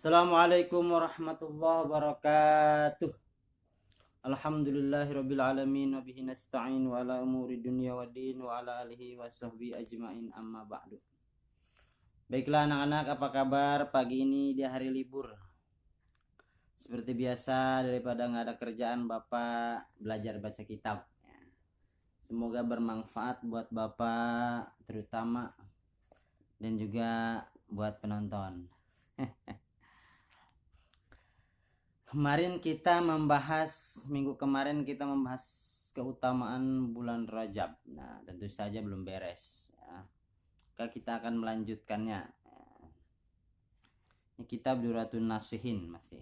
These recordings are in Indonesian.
Assalamualaikum warahmatullahi wabarakatuh. Alhamdulillahirabbil alamin wa bihi nasta'in wa ala umuri dunya waddin wa ala alihi wa sahbihi ajmain amma ba'du. Baiklah anak-anak, apa kabar pagi ini di hari libur? Seperti biasa, daripada nggak ada kerjaan, Bapak belajar baca kitab. Semoga bermanfaat buat Bapak terutama dan juga buat penonton. Minggu kemarin kita membahas keutamaan bulan Rajab. Nah, tentu saja belum beres ya. Kita akan melanjutkannya. Ini kitab Duratun Nasihin masih.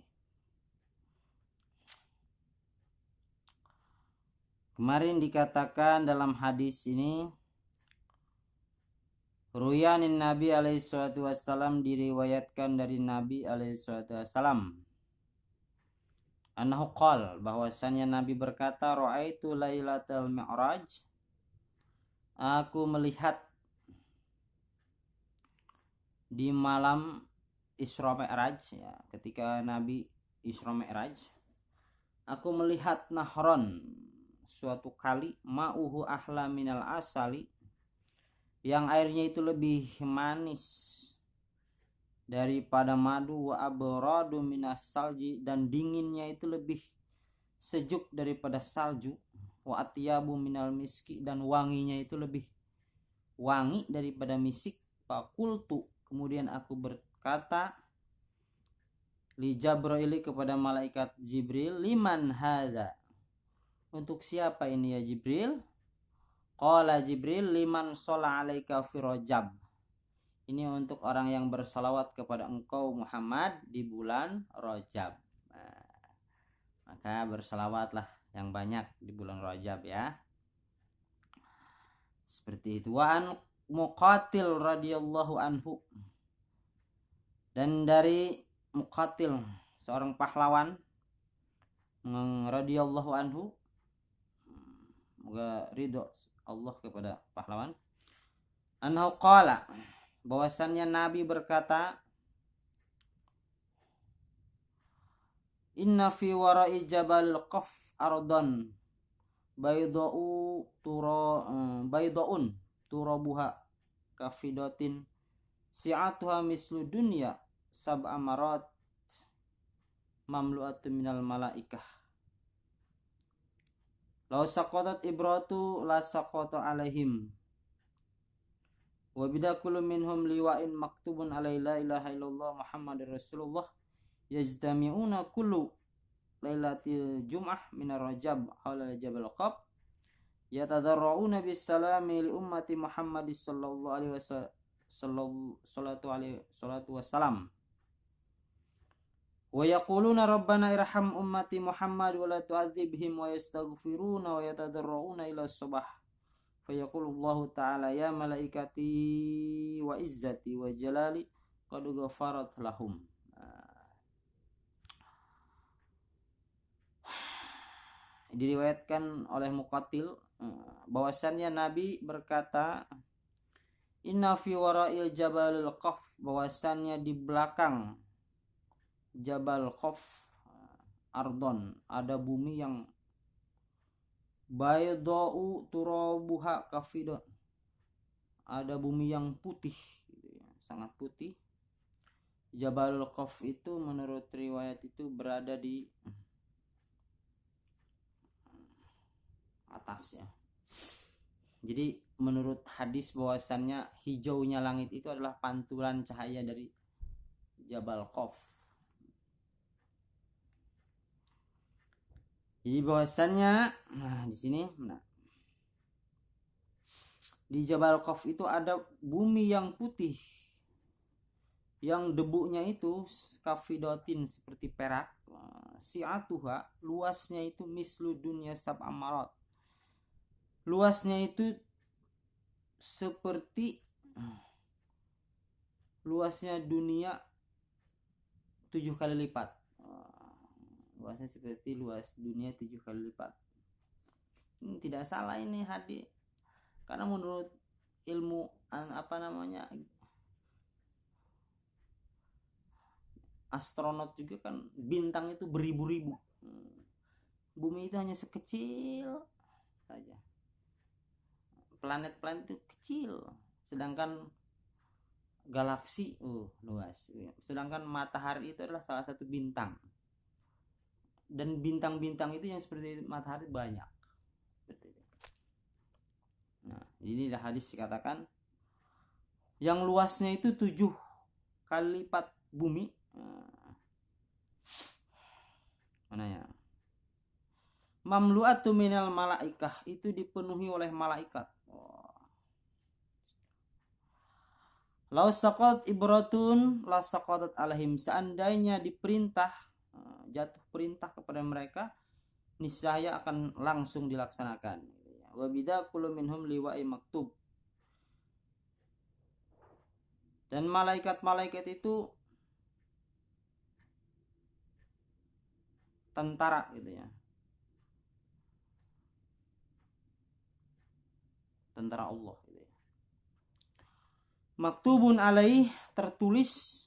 Kemarin dikatakan dalam hadis ini, Ruyanin Nabi alaihi salatu wassalam, diriwayatkan dari Nabi alaihi salatu wassalam, annahu qala, bahwasannya Nabi berkata, ra'aitu lailatal mi'raj, aku melihat di malam Isra Mi'raj ya, ketika Nabi Isra Mi'raj, aku melihat nahron, suatu kali, ma'uhu ahla minal asali, yang airnya itu lebih manis daripada madu, wa abradu minas salji, dan dinginnya itu lebih sejuk daripada salju, wa atyabu minal miski, dan wanginya itu lebih wangi daripada misik. Fakultu, kemudian aku berkata, li Jibril, kepada malaikat Jibril, liman hadza, untuk siapa ini ya Jibril? Qala Jibril, liman sholla alaika fi Rajab, ini untuk orang yang bersalawat kepada engkau Muhammad di bulan Rajab. Nah, maka bersalawatlah yang banyak di bulan Rajab ya. Seperti itu. Wa an Muqatil radhiyallahu anhu, dan dari Muqatil, seorang pahlawan radhiyallahu anhu, semoga ridho Allah kepada pahlawan, annahu qala, bahwasannya Nabi berkata, inna fi wara'i jabal qaf ardon baydaun turabuha kafidatin si'atuha mislu dunya sab'a marat mamlu'atun minal malaikah, law saqatat ibratu la saqata alaihim, wa bidakulu minhum liwa'in maktubun alaihi la ilaha illallah muhammadur rasulullah, yajtami'una kullu lailatil jum'ah minar rajab hawla jabal qaf, yatadarra'una bis salami li ummati muhammad sallallahu alaihi wasallam, wa yaquluna rabbana irham ummati muhammad wa la tu'adzibhim, wa yastaghfiruna wa yatadarra'una ila subah, fa yaqulullahu ta'ala ya malaikati wa izzati wa jalali qad ghafarat lahum. Diriwayatkan oleh Muqatil bahwasannya Nabi berkata, inna fi wara'il jabalil qaf, bahwasannya di belakang Jabal Qaf ardon, ada bumi yang baydau turabuha kafida, ada bumi yang putih gitu ya, sangat putih. Jabalul Qaf itu menurut riwayat itu berada di atas ya. Jadi menurut hadis bahwasannya hijaunya langit itu adalah pantulan cahaya dari Jabal Qaf. Jadi bahwasannya di sini di Jabal Qaf itu ada bumi yang putih, yang debunya itu kafidotin, seperti perak, si'atuha, luasnya itu mislu dunya sab'a marat, luasnya itu seperti luasnya dunia 7 kali lipat. Luasnya seperti luas dunia 7 kali lipat. Ini tidak salah ini hadis, karena menurut ilmu astronot juga kan bintang itu beribu-ribu. Bumi itu hanya sekecil saja. Planet-planet itu kecil, sedangkan galaksi luas. Sedangkan matahari itu adalah salah satu bintang. Dan bintang-bintang itu yang seperti matahari banyak. Nah, ini dah hadis dikatakan yang luasnya itu 7 kali lipat bumi. Mana ya? Mamlu'atu minal malaikah, itu dipenuhi oleh malaikat. Lau saqat ibratun la saqatat alaihim, seandainya diperintah, jatuh perintah kepada mereka, niscaya akan langsung dilaksanakan. Wa bidakulu minhum liwa'i maktub, dan malaikat-malaikat itu tentara gitu ya, tentara Allah gitu ya. Maktubun alaih, tertulis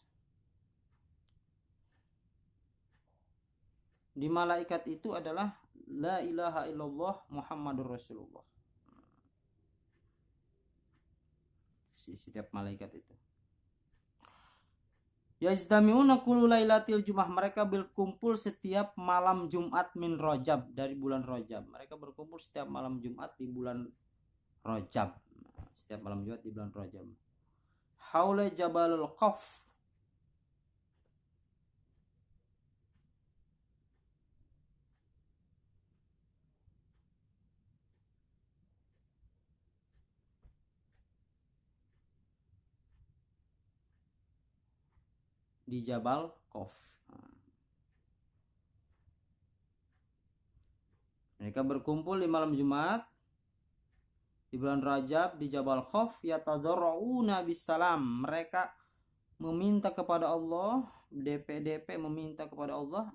di malaikat itu adalah la ilaha illallah Muhammadur Rasulullah. Setiap malaikat itu yajtami'una kullu lailatil jum'ah, mereka berkumpul setiap malam Jumat min Rajab, dari bulan Rajab. Mereka berkumpul setiap malam Jumat di bulan Rajab. Setiap malam Jumat di bulan Rajab. Haula Jabalul Qaf, di Jabal Qaf. Mereka berkumpul di malam Jumat di bulan Rajab di Jabal Qaf, yatadarrauna bisalam, mereka meminta kepada Allah, DP meminta kepada Allah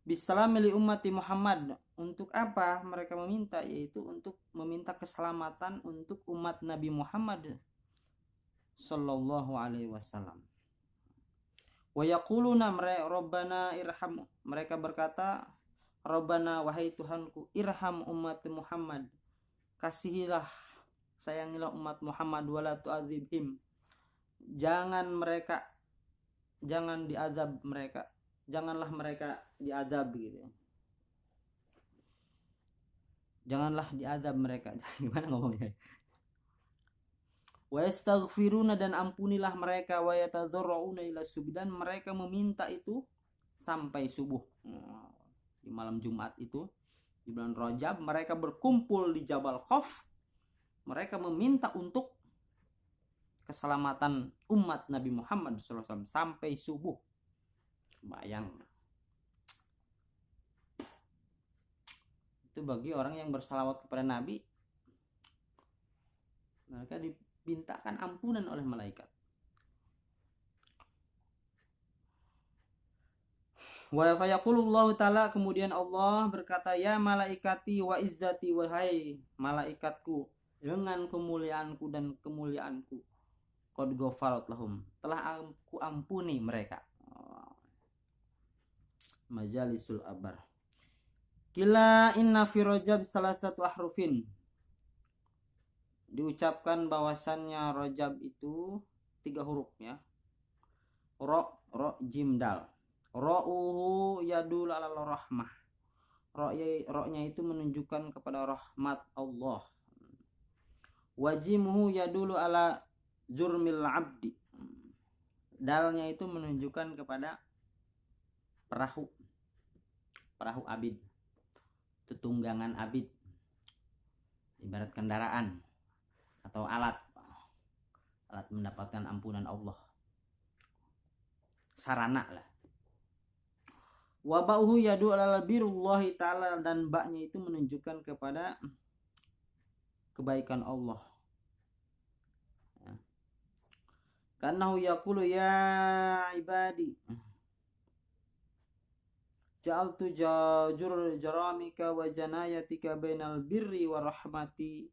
bisalam li ummati Muhammad. Untuk apa mereka meminta? Yaitu untuk meminta keselamatan untuk umat Nabi Muhammad sallallahu alaihi wasallam. Wa yaquluna rabbana irham, mereka berkata, Rabbana, wahai Tuhanku, irham umat Muhammad, kasihilah, sayangilah umat Muhammad, wala tu'adzibhim, jangan diazab mereka, janganlah mereka diazab gitu. Janganlah diazab mereka. Gimana ngomongnya? Wa yastaghfiruna, dan ampunilah mereka, wa yatadarrauna ila subuh, dan mereka meminta itu sampai subuh. Di malam Jumat itu di bulan Rajab mereka berkumpul di Jabal Qaf, mereka meminta untuk keselamatan umat Nabi Muhammad SAW sampai subuh. Bayang, itu bagi orang yang bersalawat kepada Nabi, mereka dimintakan ampunan oleh malaikat. Wa fayaqulullahu ta'ala, kemudian Allah berkata, ya malaikati wa izzati, wahai malaikatku dengan kemuliaanku dan kemuliaanku, qad ghafarat lahum, telah aku ampuni mereka. Majalisul abar. Kila inna fi Rajab salah satu ahrufin, diucapkan bahwasannya Rajab itu 3 huruf ya. Ro, jim, dal. Ra'uhu yadul ala rahmah, ro-nya itu menunjukkan kepada rahmat Allah. Wajimuhu yadulu ala jurmil abdi, dalnya itu menunjukkan kepada perahu abid, itu tunggangan abid, ibarat kendaraan atau alat mendapatkan ampunan Allah, sarana lah. Wabauhu yadu ala birullahi ta'ala, dan baknya itu menunjukkan kepada kebaikan Allah. Karnahu yaqulu ya ibadi ja'altu jaramika wa janayatika bainal birri wa rahmati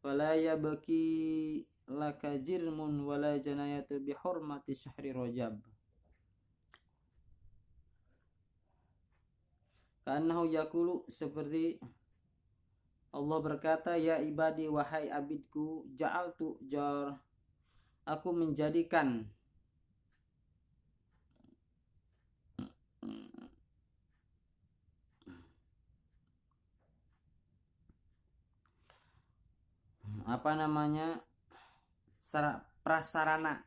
wala yabki laka jirmun wala janayatu bihurmati syahri Rajab. Ka'annahu yaqulu, seperti Allah berkata, ya ibadi, wahai abidku, ja'altu jar, aku menjadikan apa namanya prasarana,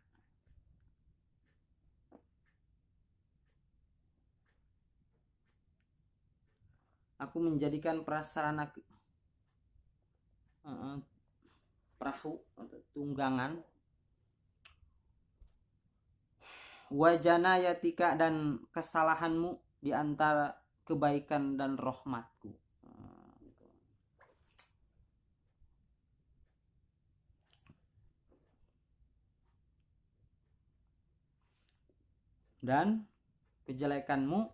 aku menjadikan prasarana perahu atau tunggangan, wajana yatika, dan kesalahanmu di antara kebaikan dan rahmatku. Dan kejelekanmu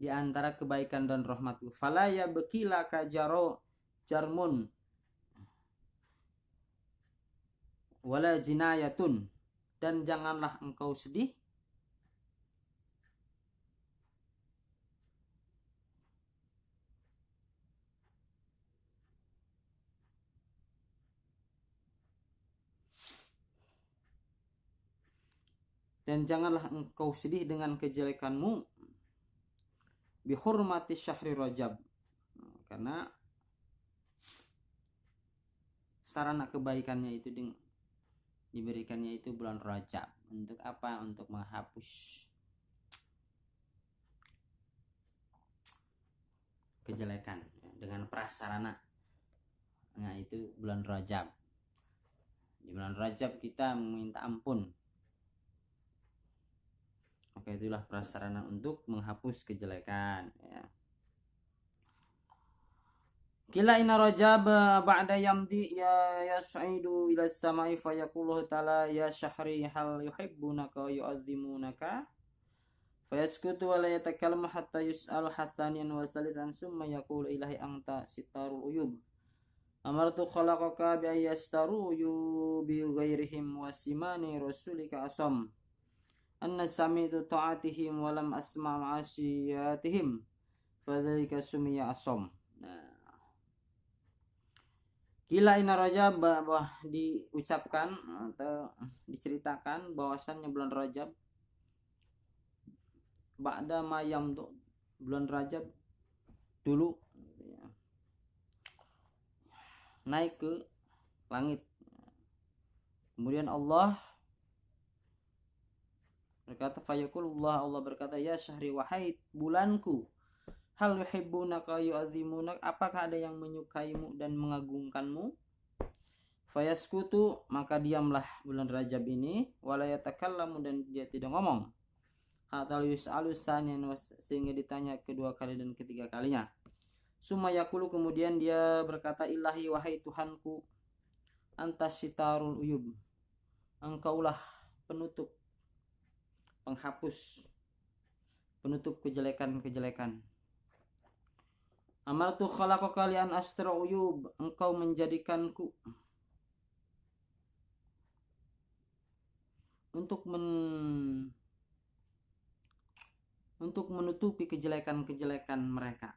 di antara kebaikan dan rahmatku. Fala yabkila ka jarmun wala jinayatun, dan janganlah engkau sedih dengan kejelekanmu, bihurmati syahri Rajab, karena sarana kebaikannya itu diberikannya itu bulan Rajab. Untuk apa? Untuk menghapus kejelekan dengan prasarana. Nah, itu bulan Rajab. Di bulan Rajab kita meminta ampun, maka itulah prasarana untuk menghapus kejelekan, ya. Kila inna Rajab ba'da yamdi yas'idu ila samai fayaqulu ta'ala ya syahri hal yuhibbunaka wa yu'azzimunaka fayaskutu wa la yatakallamu hatta yus'al hathaniyan wa salisan summa yaqulu ilahi anta sitarul uyub amartu khalaqaka bi ayyastaru bi ghairihim wa simani rasulika asam anna sami'tu ta'atihim wa lam asma' ma'asiyatihim fadzalika sumiya asam. Nah, Kila inna Rajab, diucapkan atau diceritakan bahwasannya bulan Rajab ba'da mayam, bulan Rajab dulu naik ke langit. Kemudian Allah berkata, fayaqulullah, Allah berkata, ya syahri, wahai bulanku, hal yuhibbunaka yu'azzimunak, apakah ada yang menyukaimu dan mengagungkanmu? Fayaskutu, maka diamlah bulan Rajab ini, wala yatakallamu, dan dia tidak ngomong, hatta yus'alu saniyan, sehingga ditanya kedua kali dan ketiga kalinya. Summa yaqulu, kemudian dia berkata, ilahi, wahai Tuhanku, antas sitarul uyub, engkaulah penutup, penghapus, penutup kejelekan-kejelekan. Amartu khalaqaka li an astra uyub, engkau menjadikanku untuk menutupi kejelekan-kejelekan mereka.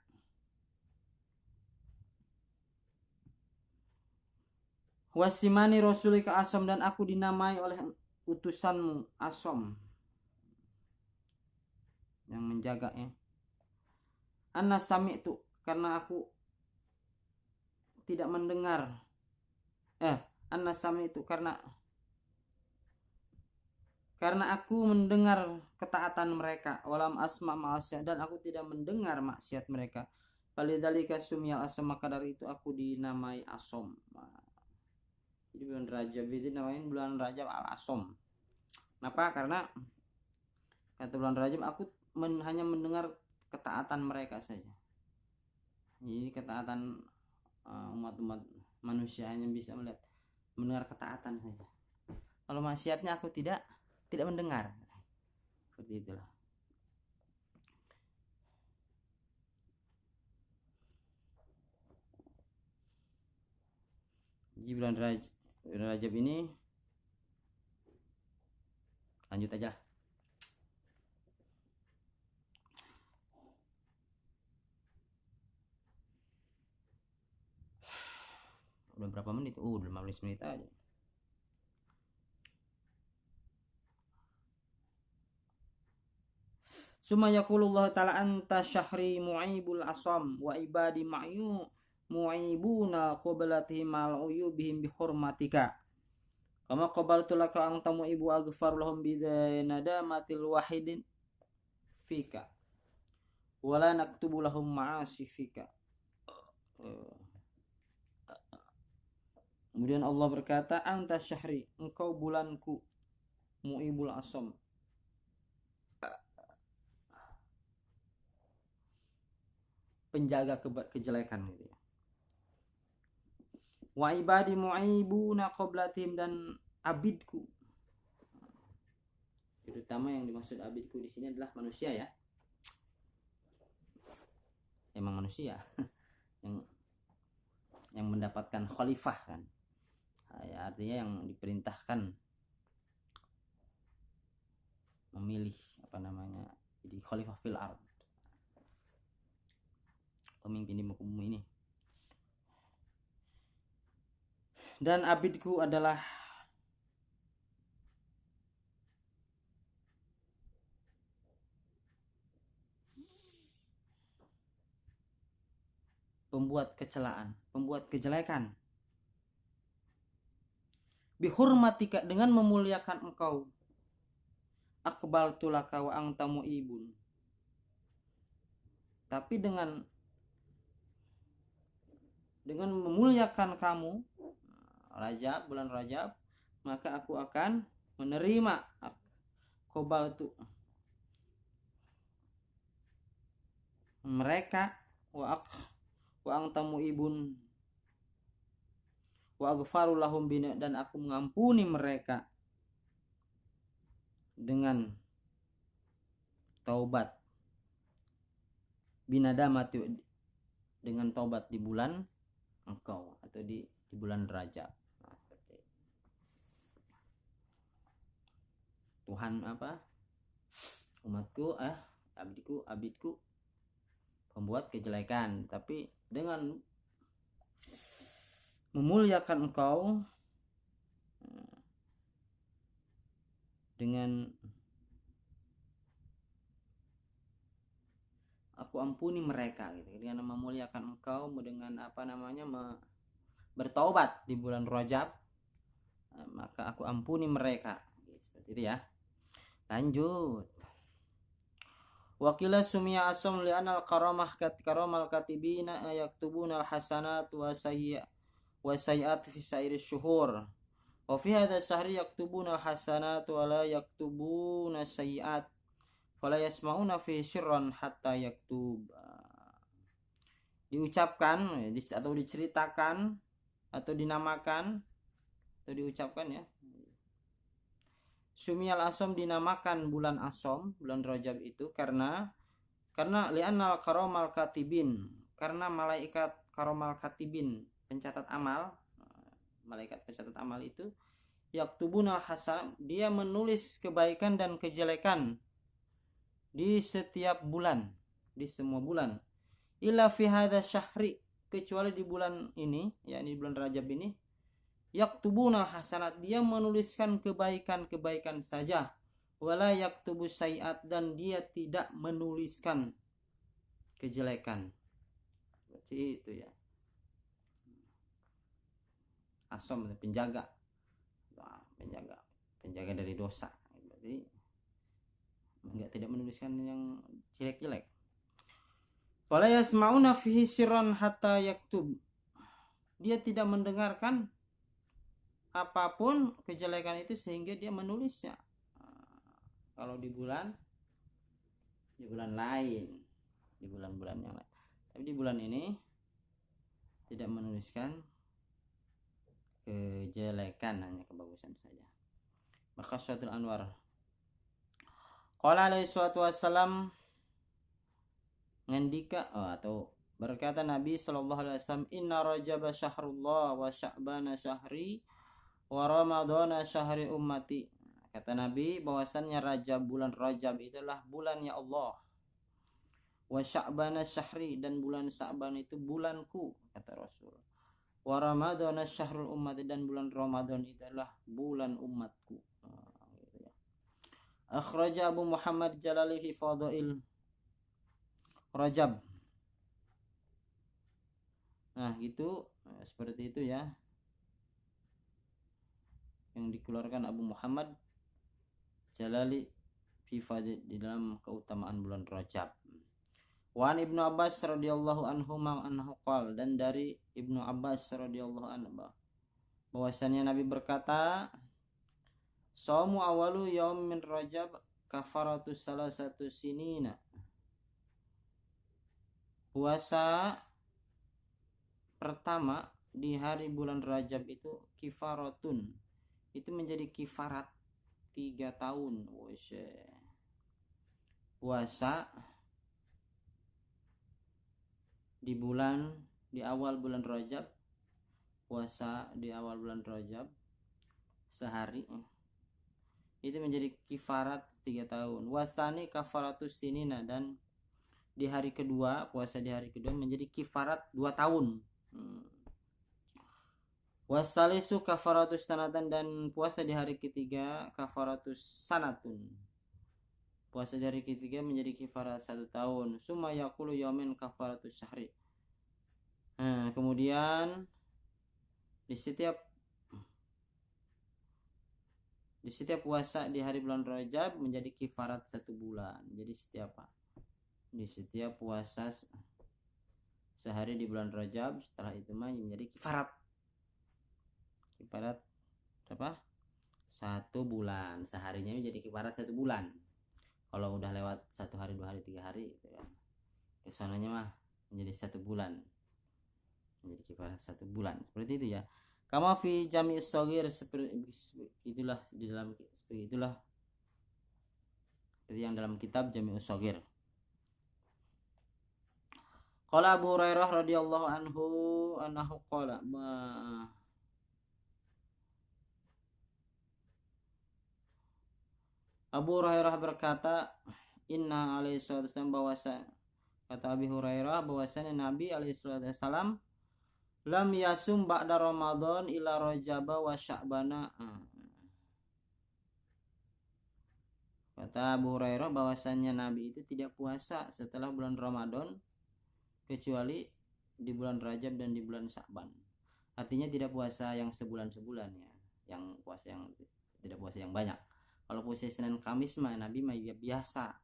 Wasimani rasulika asom, dan aku dinamai oleh utusanmu asom, yang menjaga, ya. Anna sami'tu, karena aku tidak mendengar. Anna sami'tu, karena aku mendengar ketaatan mereka, walam asma' ma'asiyah, dan aku tidak mendengar maksiat mereka. Falidzalika sumiyal asom, maka dari itu aku dinamai asom. Jadi bulan Rajab itu namanya bulan Rajab al-Asom. Kenapa? Karena kata bulan Rajab aku hanya mendengar ketaatan mereka saja. Jadi ketaatan umat-umat manusia hanya bisa mendengar ketaatan saja. Kalau maksiatnya aku tidak mendengar. Seperti itulah. Jadi bulan Rajab ini lanjut aja. berapa menit? 15 menit aja. Summa yaqulullah ta'ala anta syahri mu'ibul asam wa ibadi ma'yu mu'ibuna qoblatihim mal'uyubihim bihurmatika kama qabaltu laka ang tamu ibu aghfar lahum bidayadamatil wahidin fika wala naktubu lahum ma'asi fika. Kemudian Allah berkata, anta syahri, engkau bulanku, mu'ibul asam, penjaga kejelekan gitu ya. Wa ibadi mu'ibuna qoblatihim, dan abidku. Terutama yang dimaksud abidku di sini adalah manusia ya. Emang manusia yang mendapatkan khalifah kan. Ya, artinya yang diperintahkan memilih jadi khalifah fil ard, pemimpin di muka bumi ini. Dan abidku adalah pembuat kecelaan, pembuat kejelekan. Bihurmatika, dengan memuliakan engkau. Akbaltu laka wa anta mu'ibun. Tapi dengan memuliakan kamu, Rajab, bulan Rajab, maka aku akan menerima qabaltu mereka wa anta mu'ibun wa aghfaru lahum bina, dan aku mengampuni mereka dengan taubat binadamati, dengan taubat di bulan engkau atau di bulan Rajab. Tuhan umatku abidku pembuat kejelekan, tapi dengan memuliakan engkau, dengan aku ampuni mereka gitu. Dengan memuliakan engkau, dengan bertaubat di bulan Rajab, maka aku ampuni mereka. Seperti itu ya. Lanjut. Wakila sumia asam li'anal karamal katibina yaktubuna al-hasanat wa sayyi'at fi sa'iri syuhur. Wa fi hadha syahri yaktubuna al-hasanat wa la yaktubuna sayyi'at. Fala yasma'una fi sirran hatta yaktub. Diucapkan atau diceritakan atau dinamakan atau diucapkan ya. Sumiyal Asom, dinamakan bulan Asom, bulan Rajab itu karena li'annal karomal katibin, karena malaikat karomal katibin, pencatat amal, malaikat pencatat amal itu yaktubuna hasan, dia menulis kebaikan dan kejelekan di setiap bulan, di semua bulan. Illa fi hadza syahri, kecuali di bulan ini, yakni bulan Rajab ini, yaktubuna hasanat, dia menuliskan kebaikan-kebaikan saja, wala yaktubu sayiat, dan dia tidak menuliskan kejelekan. Seperti itu ya. Asom, penjaga dari dosa. Berarti tidak menuliskan yang jelek-jelek. Wala yasma'una fihi sirran hatta yaktub, dia tidak mendengarkan apapun kejelekan itu sehingga dia menulisnya. Kalau di bulan lain, di bulan-bulan yang lain, tapi di bulan ini tidak menuliskan kejelekan, hanya kebagusan saja. Maka Suratul Anwar, qala alaihi salatu wassalam, ngendika atau berkata Nabi sallallahu alaihi wasallam, inna rajaba syahrullah wa sya'bana syahri wa ramadhana syahri ummati. Kata Nabi bahwasannya Rajab, bulan Rajab itulah bulannya Allah. Wa sya'bana syahri, dan bulan Sya'ban itu bulanku, kata Rasul. Wa Ramadhan syahrul ummati, dan bulan Ramadan itu adalah bulan umatku. Gitu ya. Akhraja Abu Muhammad Jalali fi Fadail Rajab. Nah, gitu seperti itu ya. Yang dikeluarkan Abu Muhammad Jalali fi Fadail di dalam keutamaan bulan Rajab. Wan Ibnu Abbas radhiyallahu anhu anhu qala, dan dari Ibnu Abbas radhiyallahu anhu bahwasanya Nabi berkata, "Shaumu awalu yaum min Rajab kafaratus salasatu sinina." Puasa pertama di hari bulan Rajab itu kifaratun, itu menjadi kifarat 3 tahun. Puasa di awal bulan Rajab, puasa di awal bulan Rajab sehari itu menjadi kifarat 3 tahun. Wasani kafaratus sinina, dan di hari kedua, puasa di hari kedua menjadi kifarat 2 tahun. Wasalisu kafaratus sanatan, dan puasa di hari ketiga kafaratus sanatun, puasa di hari ketiga menjadi kifarat 1 tahun. Summa yaqulu yaumin kafaratus syahri. Nah, kemudian di setiap puasa di hari bulan Rajab menjadi kifarat 1 bulan. Jadi di setiap puasa sehari di bulan Rajab, setelah itu menjadi kifarat apa? 1 bulan. Seharinya menjadi kifarat 1 bulan. Kalau udah lewat 1 hari, 2 hari, 3 hari gitu ya, kesananya mah menjadi 1 bulan, menjadi kifarat 1 bulan. Seperti itu ya. Kama fi Jami' Shaghir, seperti itulah di dalam, seperti itulah seperti yang dalam kitab Jami' Shaghir. Qala Abu Hurairah radhiyallahu anhu qala, Abu Hurairah berkata, inna alaihi wasallam, bahwasa kata Abi Hurairah bahwasanya Nabi alaihi wasallam lam yasum ba'da Ramadan ila Rajaba wa Sya'bana. Kata Abu Hurairah bahwasanya Nabi itu tidak puasa setelah bulan Ramadan kecuali di bulan Rajab dan di bulan Sya'ban. Artinya tidak puasa yang sebulan-sebulan ya, yang tidak puasa yang banyak. Kalau puasa Senin Kamis mah Nabi mah biasa.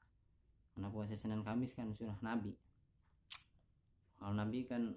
Karena puasa Senin Kamis kan sunnah Nabi. Kalau Nabi kan